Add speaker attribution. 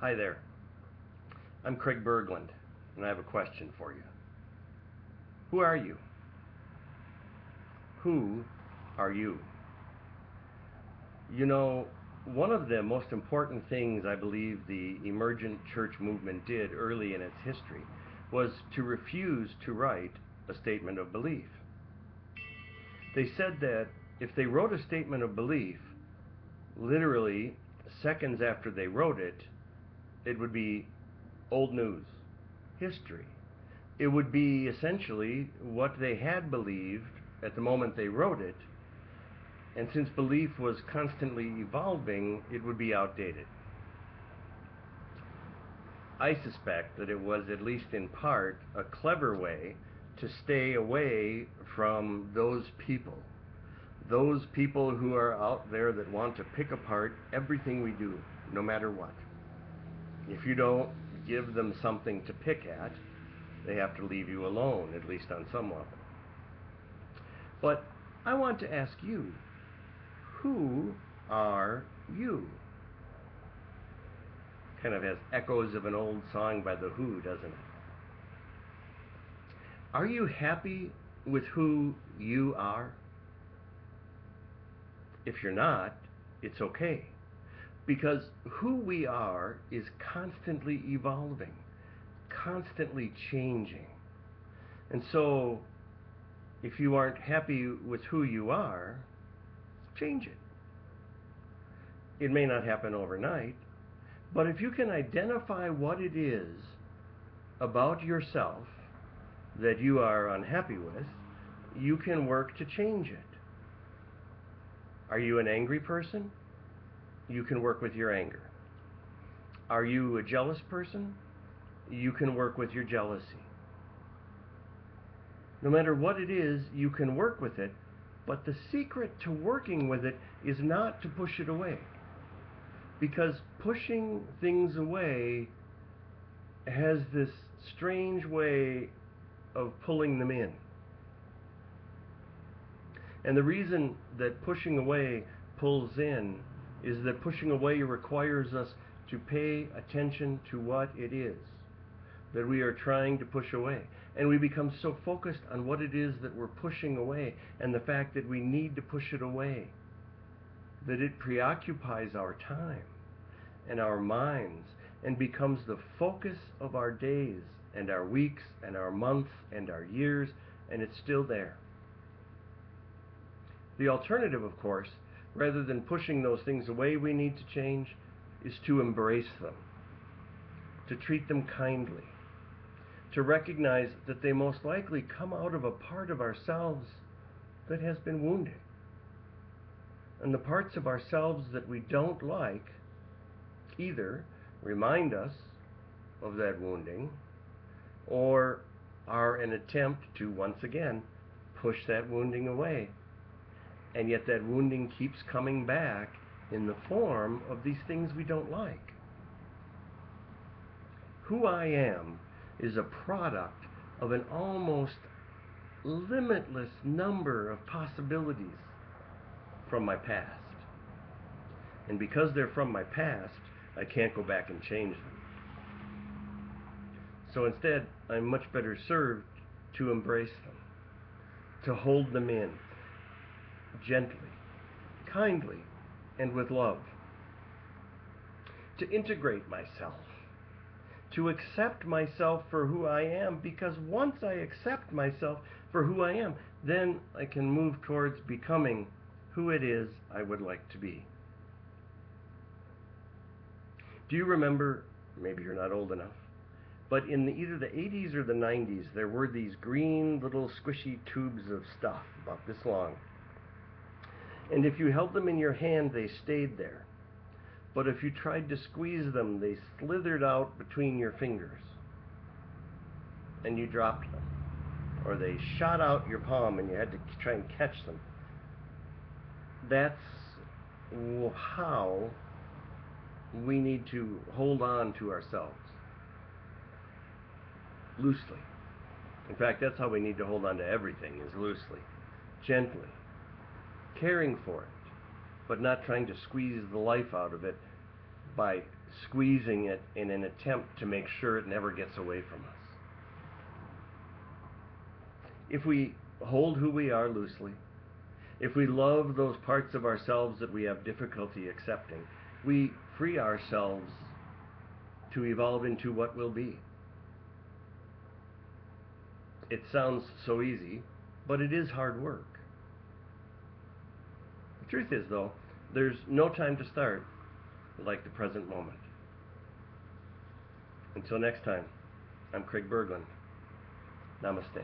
Speaker 1: Hi there. I'm Craig Berglund, and I have a question for you. Who are you? Who are you? You know, one of the most important things I believe the emergent church movement did early in its history was to refuse to write a statement of belief. They said that if they wrote a statement of belief, literally seconds after they wrote it, it would be old news, history. It would be essentially what they had believed at the moment they wrote it, and since belief was constantly evolving, it would be outdated. I suspect that it was, at least in part, a clever way to stay away from those people who are out there that want to pick apart everything we do, no matter what. If you don't give them something to pick at, they have to leave you alone, at least on some level. But I want to ask you, who are you? Kind of has echoes of an old song by The Who, doesn't it? Are you happy with who you are? If you're not, it's okay, because who we are is constantly evolving, constantly changing. And so, if you aren't happy with who you are, change it. It may not happen overnight, but if you can identify what it is about yourself that you are unhappy with, you can work to change it. Are you an angry person? You can work with your anger. Are you a jealous person? You can work with your jealousy. No matter what it is, you can work with it, but the secret to working with it is not to push it away. Because pushing things away has this strange way of pulling them in. And the reason that pushing away pulls in is that pushing away requires us to pay attention to what it is that we are trying to push away. And we become so focused on what it is that we're pushing away and the fact that we need to push it away that it preoccupies our time and our minds and becomes the focus of our days and our weeks and our months and our years, and it's still there. The alternative, of course, rather than pushing those things away we need to change, is to embrace them, to treat them kindly, to recognize that they most likely come out of a part of ourselves that has been wounded. And the parts of ourselves that we don't like either remind us of that wounding or are an attempt to once again push that wounding away. And yet that wounding keeps coming back in the form of these things we don't like. Who I am is a product of an almost limitless number of possibilities from my past. And because they're from my past, I can't go back and change them. So instead, I'm much better served to embrace them, to hold them in, gently, kindly, and with love. To integrate myself, to accept myself for who I am, because once I accept myself for who I am, then I can move towards becoming who it is I would like to be. Do you remember, maybe you're not old enough, but in either the 80s or the 90s, there were these green little squishy tubes of stuff about this long. And if you held them in your hand, they stayed there. But if you tried to squeeze them, they slithered out between your fingers. And you dropped them. Or they shot out your palm and you had to try and catch them. That's how we need to hold on to ourselves. Loosely. In fact, that's how we need to hold on to everything, is loosely. Gently. Caring for it, but not trying to squeeze the life out of it by squeezing it in an attempt to make sure it never gets away from us. If we hold who we are loosely, if we love those parts of ourselves that we have difficulty accepting, we free ourselves to evolve into what will be. It sounds so easy, but it is hard work. The truth is, though, there's no time to start like the present moment. Until next time, I'm Craig Berglund. Namaste.